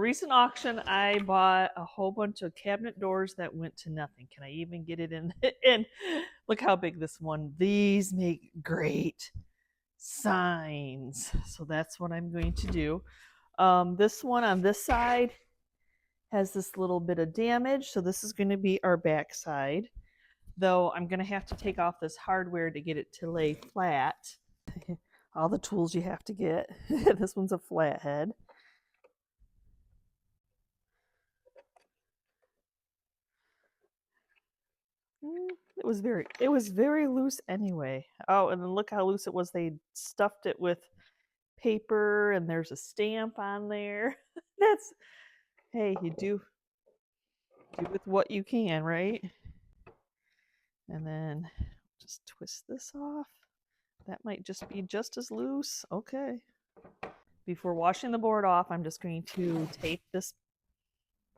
recent auction, I bought a whole bunch of cabinet doors that went to nothing. Can I even get it in? And look how big this one. These make great signs. So that's what I'm going to do. This one on this side has this little bit of damage. So this is going to be our back side. Though I'm going to have to take off this hardware to get it to lay flat. All the tools you have to get. This one's a flathead. It was very loose anyway. Oh, and then look how loose it was. They stuffed it with paper and there's a stamp on there. That's, hey, you do with what you can, right? And then just twist this off. That might just be just as loose. Okay. Before washing the board off, I'm just going to tape this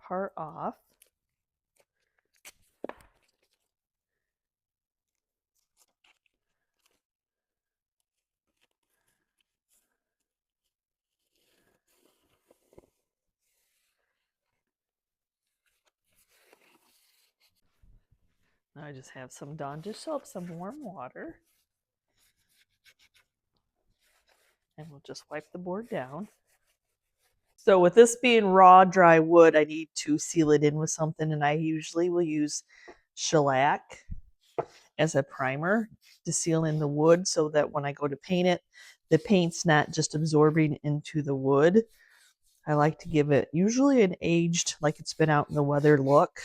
part off. I just have some Dawn dish soap, some warm water. And we'll just wipe the board down. So with this being raw, dry wood, I need to seal it in with something. And I usually will use shellac as a primer to seal in the wood so that when I go to paint it, the paint's not just absorbing into the wood. I like to give it usually an aged, like it's been out in the weather look.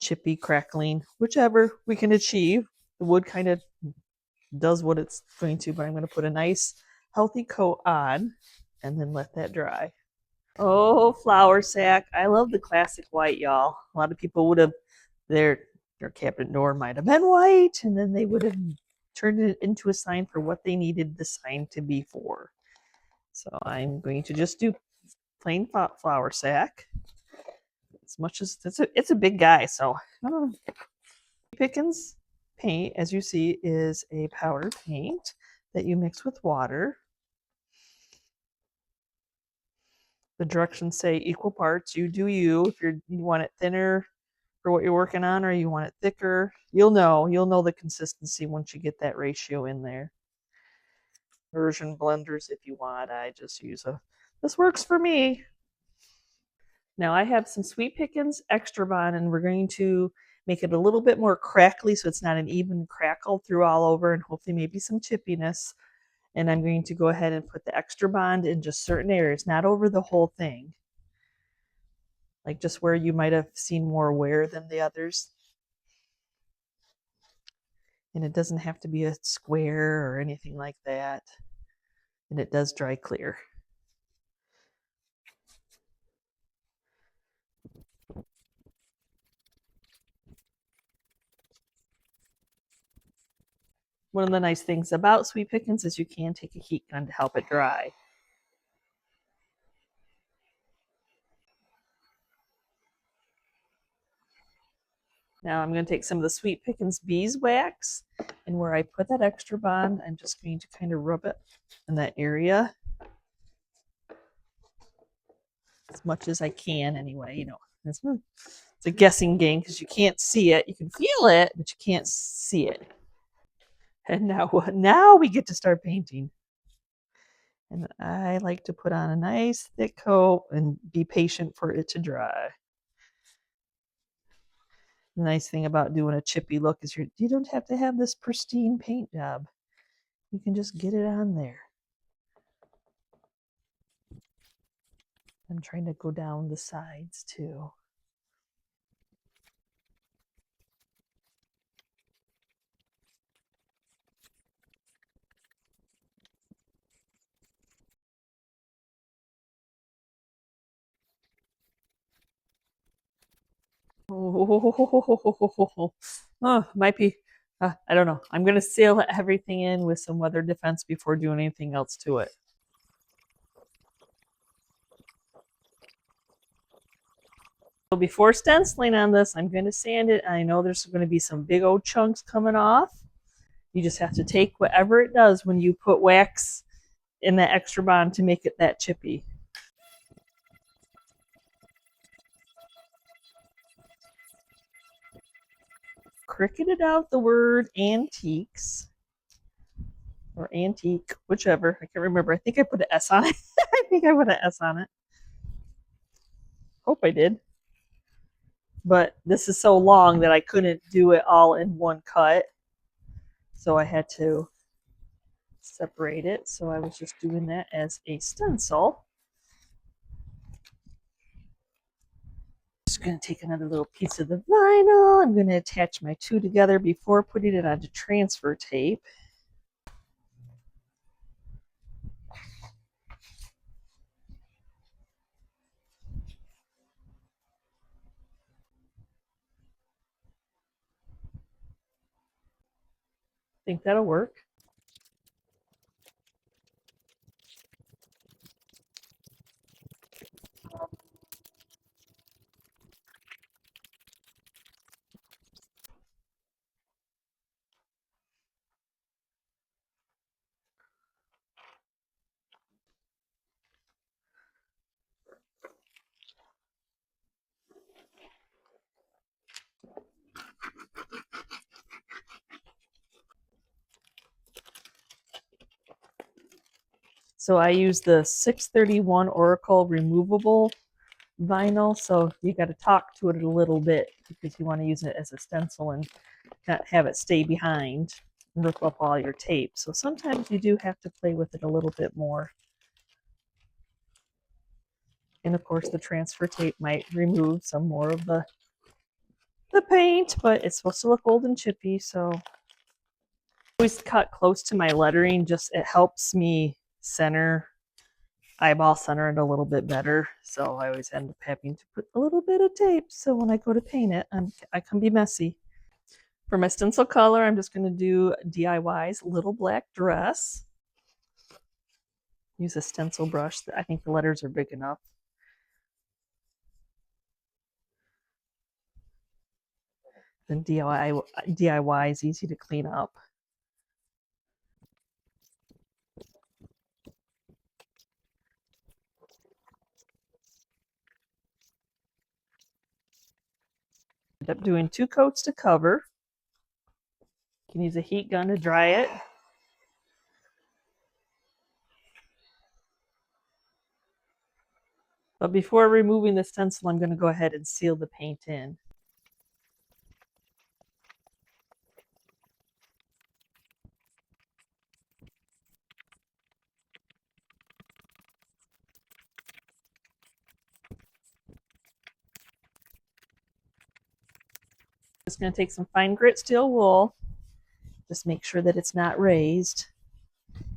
Chippy, crackling, whichever we can achieve. The wood kind of does what it's going to, but I'm going to put a nice healthy coat on and then let that dry. Oh, flour sack. I love the classic white, y'all. A lot of people would have, their cabinet door might have been white, and then they would have turned it into a sign for what they needed the sign to be for. So I'm going to just do plain flour sack. As much as it's a big guy, so Pickens paint, as you see, is a powder paint that you mix with water. The directions say equal parts. You do you. If you want it thinner for what you're working on, or you want it thicker, you'll know the consistency once you get that ratio in there. Version blenders if you want. I just use this works for me. Now I have some Sweet Pickens Extra Bond, and we're going to make it a little bit more crackly so it's not an even crackle through all over, and hopefully maybe some chippiness. And I'm going to go ahead and put the Extra Bond in just certain areas, not over the whole thing. Like just where you might have seen more wear than the others. And it doesn't have to be a square or anything like that. And it does dry clear. One of the nice things about Sweet Pickens is you can take a heat gun to help it dry. Now I'm going to take some of the Sweet Pickens beeswax, and where I put that Extra Bond, I'm just going to kind of rub it in that area as much as I can anyway. You know, it's a guessing game because you can't see it. You can feel it, but you can't see it. And now we get to start painting. And I like to put on a nice thick coat and be patient for it to dry. The nice thing about doing a chippy look is you don't have to have this pristine paint job. You can just get it on there. I'm trying to go down the sides too. Oh, might be, I don't know. I'm going to seal everything in with some weather defense before doing anything else to it. So before stenciling on this, I'm going to sand it. I know there's going to be some big old chunks coming off. You just have to take whatever it does when you put wax in that Extra Bond to make it that chippy. cricketed out the word antiques. Or antique, whichever. I can't remember. I think I put an S on it. I think I put an S on it. Hope I did. But this is so long that I couldn't do it all in one cut. So I had to separate it. So I was just doing that as a stencil. Just going to take another little piece of the vinyl. I'm going to attach my two together before putting it onto transfer tape. Think that'll work. So I use the 631 Oracle removable vinyl. So you got to talk to it a little bit because you want to use it as a stencil and not have it stay behind and rip up all your tape. So sometimes you do have to play with it a little bit more. And of course the transfer tape might remove some more of the paint, but it's supposed to look old and chippy. So I always cut close to my lettering. Just it helps me eyeball center it a little bit better. So I always end up having to put a little bit of tape. So when I go to paint it, I can be messy. For my stencil color, I'm just going to do DIY's Little Black Dress. Use a stencil brush. I think the letters are big enough. Then DIY is easy to clean up. End up doing 2 coats to cover. You can use a heat gun to dry it. But before removing the stencil, I'm going to go ahead and seal the paint in. Just going to take some fine grit steel wool. Just make sure that it's not raised.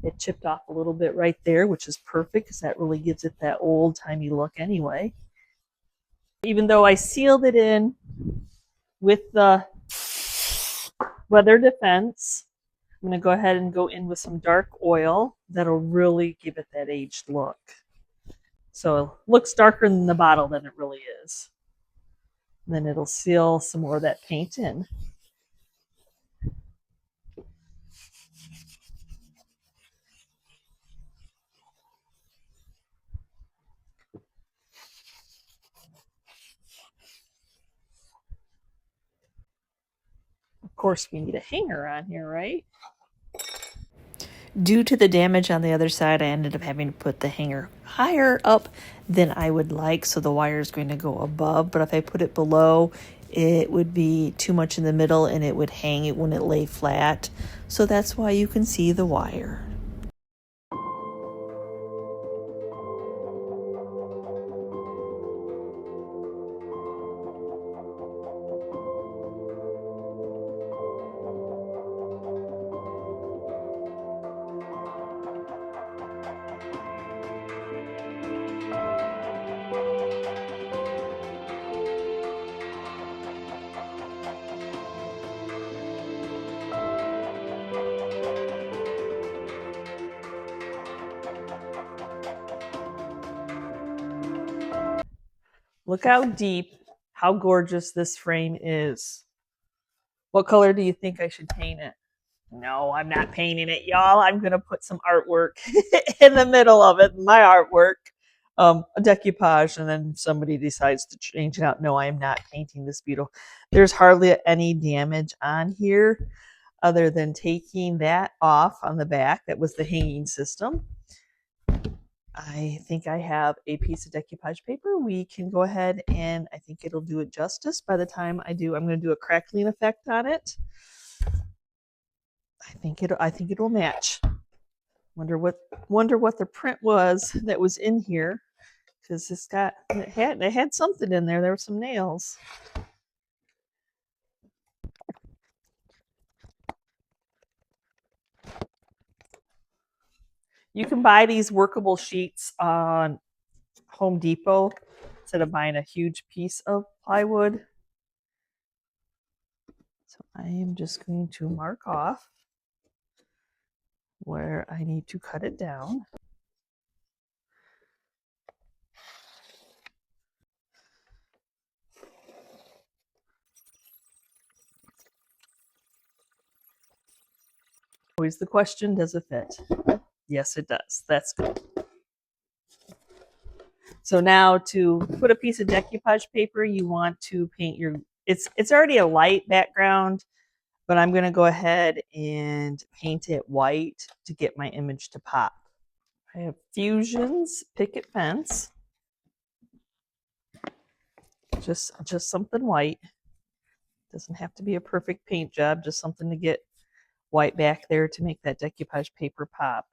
It chipped off a little bit right there, which is perfect because that really gives it that old-timey look anyway. Even though I sealed it in with the weather defense, I'm going to go ahead and go in with some dark oil. That'll really give it that aged look. So it looks darker in the bottle than it really is. And then it'll seal some more of that paint in. Of course, we need a hanger on here, right? Due to the damage on the other side, I ended up having to put the hanger higher up than I would like, so the wire is going to go above. But if I put it below, it would be too much in the middle and it would hang, it wouldn't lay flat. So that's why you can see the wire. Look how deep, how gorgeous this frame is. What color do you think I should paint it? No, I'm not painting it, y'all. I'm going to put some artwork in the middle of it, my artwork. a decoupage, and then somebody decides to change it out. No, I am not painting this beetle. There's hardly any damage on here other than taking that off on the back. That was the hanging system. I think I have a piece of decoupage paper. We can go ahead and I think it'll do it justice. By the time I do, I'm going to do a crackling effect on it. I think it'll match. Wonder what the print was that was in here, because it had something in there. There were some nails. You can buy these workable sheets on Home Depot instead of buying a huge piece of plywood. So I am just going to mark off where I need to cut it down. Always the question, does it fit? Yes, it does. That's good. So now to put a piece of decoupage paper, you want to paint your, it's already a light background, but I'm going to go ahead and paint it white to get my image to pop. I have Fusion's Picket Fence. Just something white. Doesn't have to be a perfect paint job, just something to get white back there to make that decoupage paper pop.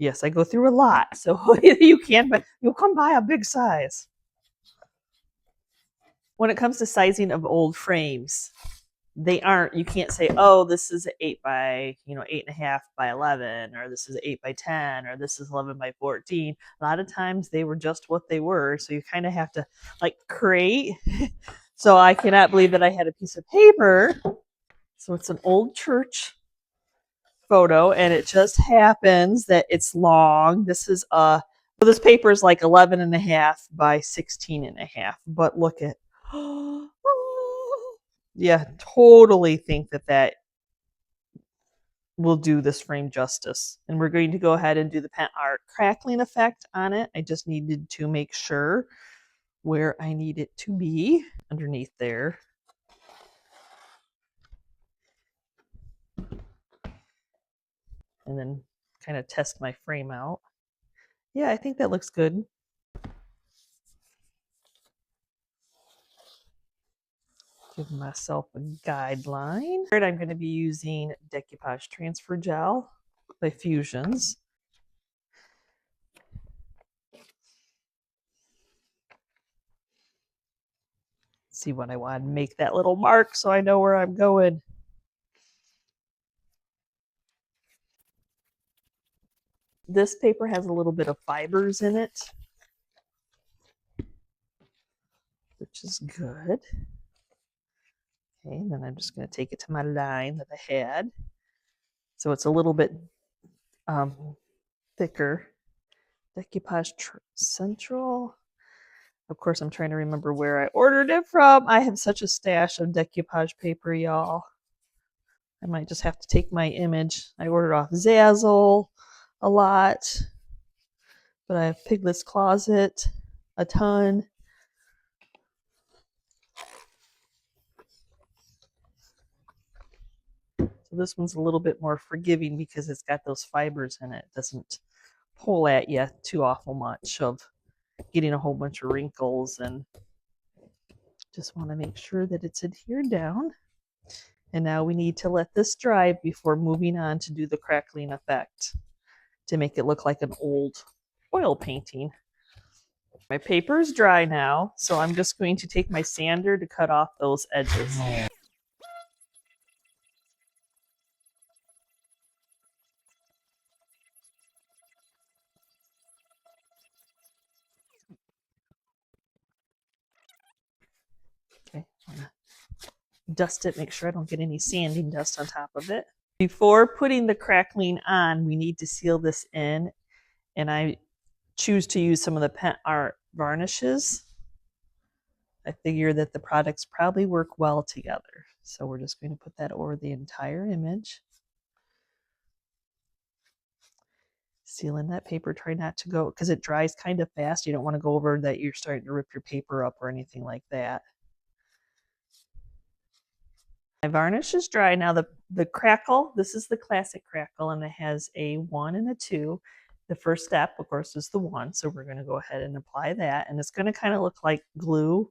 Yes, I go through a lot, so you can, but you'll come by a big size. When it comes to sizing of old frames, you can't say, oh, this is 8.5 by 11, or this is 8 by 10, or this is 11 by 14. A lot of times they were just what they were, so you kind of have to like create. So I cannot believe that I had a piece of paper. So it's an old church photo, and it just happens that it's long. This paper is like 11.5 by 16.5, but look at, yeah, totally think that will do this frame justice. And we're going to go ahead and do the pen art crackling effect on it. I just needed to make sure where I need it to be underneath there. And then kind of test my frame out. Yeah, I think that looks good. Give myself a guideline. I'm going to be using Decoupage Transfer Gel by Fusions. See what I want to make that little mark so I know where I'm going. This paper has a little bit of fibers in it, which is good. Okay, and then I'm just going to take it to my line that I had. So it's a little bit thicker. Decoupage Central. Of course, I'm trying to remember where I ordered it from. I have such a stash of decoupage paper, y'all. I might just have to take my image. I ordered off Zazzle a lot, but I have Piglet's Closet a ton. So this one's a little bit more forgiving because it's got those fibers in it. It doesn't pull at you too awful much of getting a whole bunch of wrinkles, and just want to make sure that it's adhered down. And now we need to let this dry before moving on to do the crackling effect to make it look like an old oil painting. My paper is dry now, so I'm just going to take my sander to cut off those edges. Okay, I'm gonna dust it, make sure I don't get any sanding dust on top of it. Before putting the crackling on, we need to seal this in, and I choose to use some of the Pet Art varnishes. I figure that the products probably work well together. So we're just going to put that over the entire image. Sealing that paper, try not to go, because it dries kind of fast. You don't want to go over that you're starting to rip your paper up or anything like that. My varnish is dry. Now the crackle, this is the classic crackle, and it has a 1 and a 2. The first step, of course, is the 1, so we're going to go ahead and apply that, and it's going to kind of look like glue.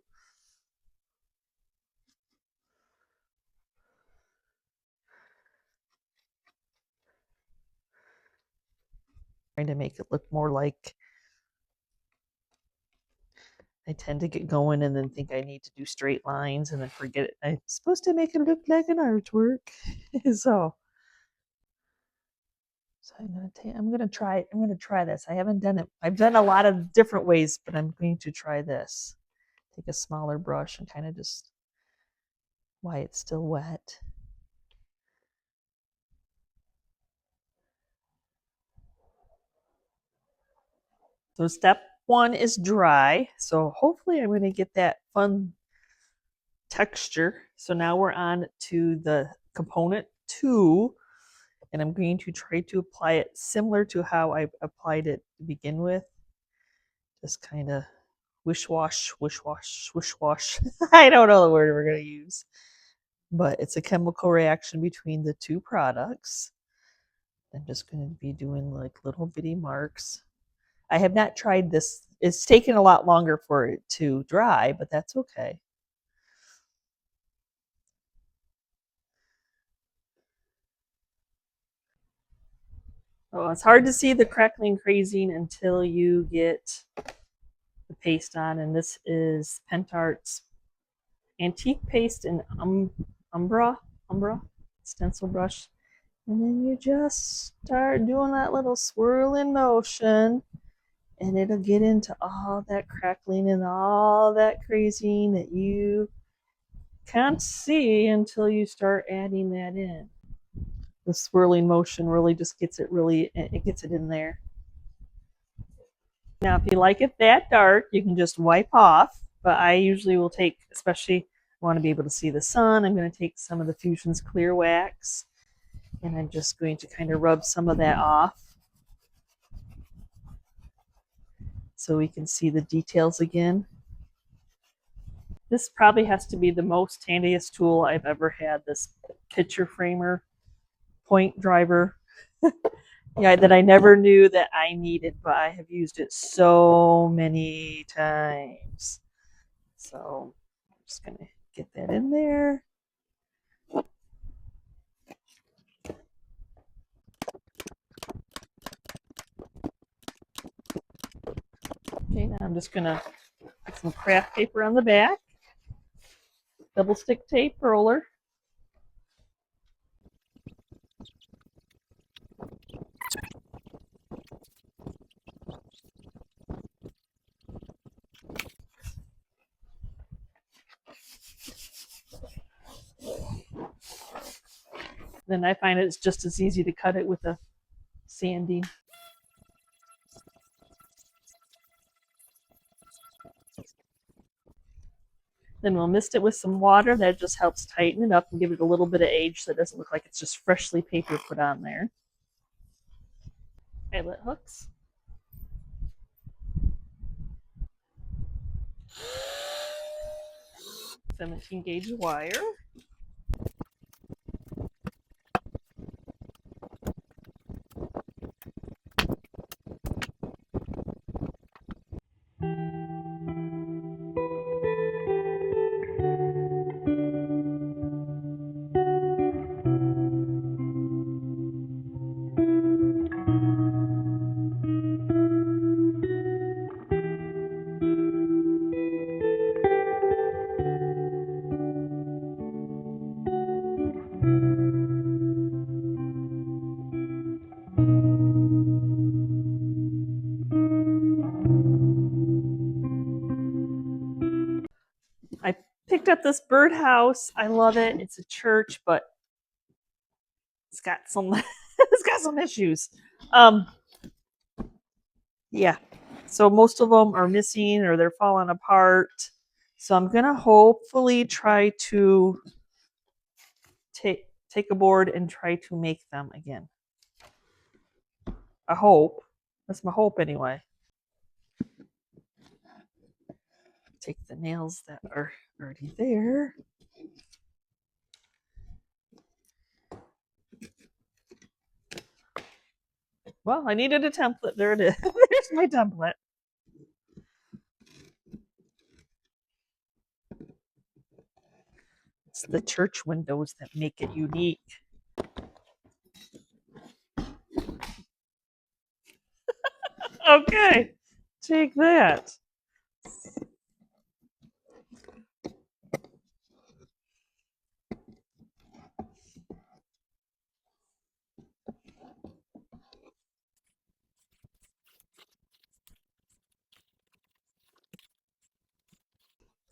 Trying to make it look more like, I tend to get going and then think I need to do straight lines and then forget it. I'm supposed to make it look like an artwork. So I'm gonna try this. I haven't done it. I've done a lot of different ways, but I'm going to try this. Take a smaller brush and kind of just, while it's still wet. So step 1 is dry. So hopefully I'm going to get that fun texture. So now we're on to the component 2, and I'm going to try to apply it similar to how I applied it to begin with. Just kind of wish wash, wish wash, wish wash. I don't know the word we're going to use, but it's a chemical reaction between the 2 products. I'm just going to be doing like little bitty marks. I have not tried this. It's taken a lot longer for it to dry, but that's okay. Oh, it's hard to see the crackling crazing until you get the paste on, and this is Pentart's Antique Paste in Umbra stencil brush. And then you just start doing that little swirling motion, and it'll get into all that crackling and all that crazing that you can't see until you start adding that in. The swirling motion really just gets it in there. Now, if you like it that dark, you can just wipe off, but I usually will take, especially I want to be able to see the sun, I'm going to take some of the Fusion's clear wax, and I'm just going to kind of rub some of that off so we can see the details again. This probably has to be the most handiest tool I've ever had, this picture framer point driver. Yeah, that I never knew that I needed, but I have used it so many times. So I'm just going to get that in there. Okay, now I'm just going to put some craft paper on the back, double stick tape roller. Then I find it's just as easy to cut it with a sanding. Then we'll mist it with some water. That just helps tighten it up and give it a little bit of age so it doesn't look like it's just freshly paper put on there. Eyelet hooks. .17 gauge wire. I picked up this birdhouse. I love it. It's a church, but it's got some it's got some issues. Yeah. So most of them are missing or they're falling apart. So I'm gonna hopefully try to take a board and try to make them again. I hope. That's my hope anyway. Take the nails that are already there. Well, I needed a template. There it is. There's my template. It's the church windows that make it unique. Okay, take that.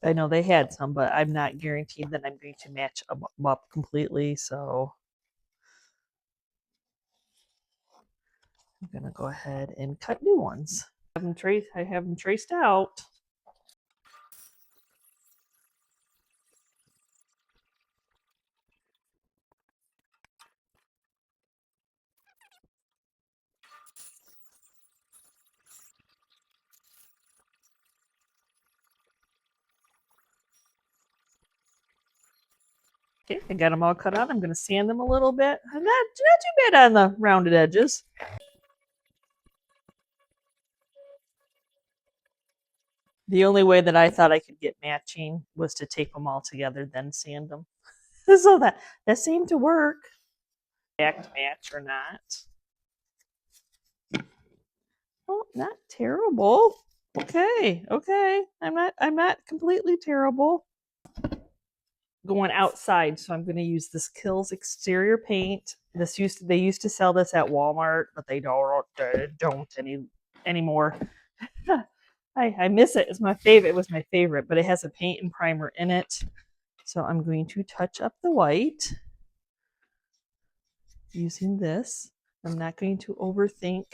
I know they had some, but I'm not guaranteed that I'm going to match them up completely, so I'm going to go ahead and cut new ones. I have them traced out. Okay, I got them all cut out. I'm going to sand them a little bit. Not too bad on the rounded edges. The only way that I thought I could get matching was to tape them all together, then sand them. So that seemed to work. Exact match or not. Oh, not terrible. Okay. I'm not completely terrible. Going outside, so I'm going to use this Kills exterior paint. They used to sell this at Walmart, but they don't anymore. I miss it. It's my favorite. It was my favorite, but it has a paint and primer in it. So I'm going to touch up the white using this. I'm not going to overthink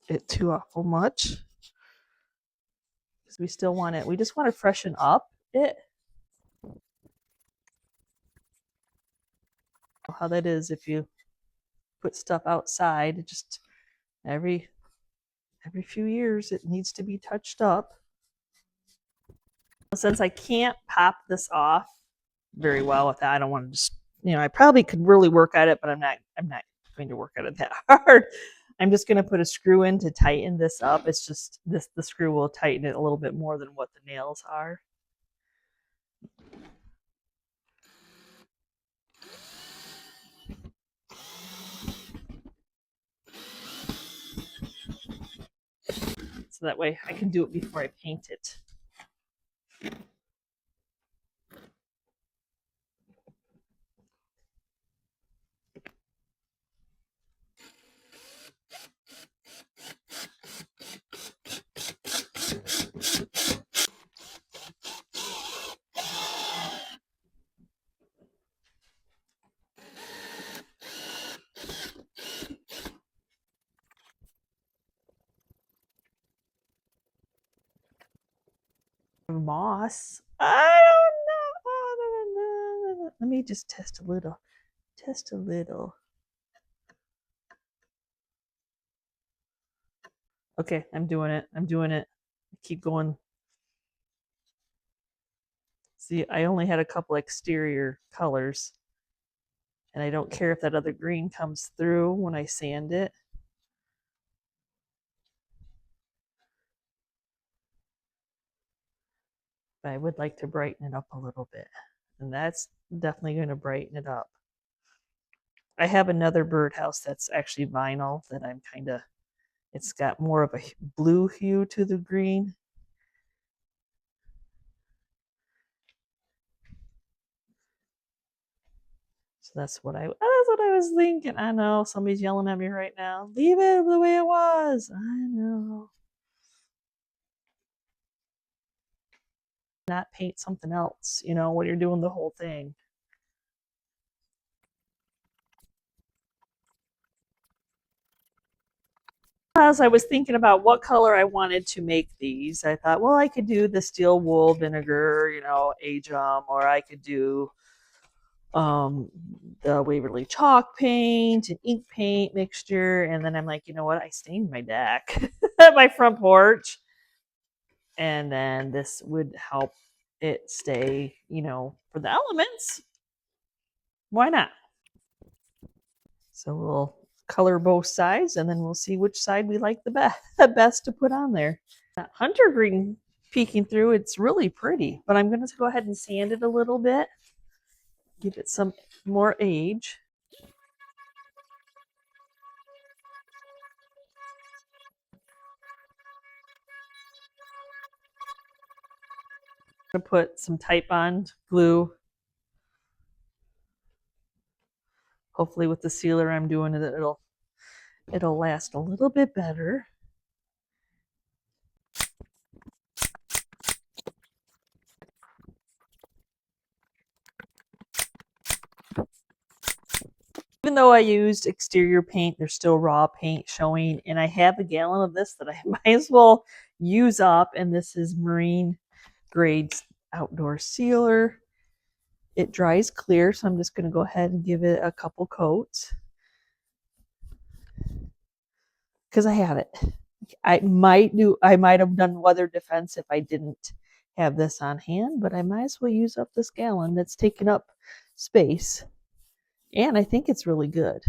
it too awful much because we still want it. We just want to freshen up it. How that is if you put stuff outside, it just every few years it needs to be touched up. Since I can't pop this off very well with that, I don't want to just, I probably could really work at it, but I'm not going to work at it that hard. I'm just going to put a screw in to tighten this up. It's just the screw will tighten it a little bit more than what the nails are. So that way I can do it before I paint it. Moss. I don't know. Let me just test a little. Test a little. Okay, I'm doing it. Keep going. See, I only had a couple exterior colors. And I don't care if that other green comes through when I sand it. But I would like to brighten it up a little bit. And that's definitely going to brighten it up. I have another birdhouse that's actually vinyl that I'm kind of, it's got more of a blue hue to the green. So that's what I was thinking. I know somebody's yelling at me right now. Leave it the way it was. I know. Not paint something else, when you're doing the whole thing. As I was thinking about what color I wanted to make these, I thought, well, I could do the steel wool vinegar, age them, or I could do the Waverly chalk paint and ink paint mixture. And then I'm like, you know what? I stained my deck at my front porch. And then this would help it stay, you know, for the elements. Why not? So we'll color both sides and then we'll see which side we like the best to put on there. That hunter green peeking through, it's really pretty, but I'm going to go ahead and sand it a little bit, give it some more age. I'm going to put some Titebond glue. Hopefully with the sealer I'm doing it, it'll last a little bit better. Even though I used exterior paint, there's still raw paint showing, and I have a gallon of this that I might as well use up, and this is Marine Grade Outdoor Sealer. It dries clear, so I'm just going to go ahead and give it a couple coats because I have it. I might have done weather defense if I didn't have this on hand, but I might as well use up this gallon that's taking up space. And I think it's really good.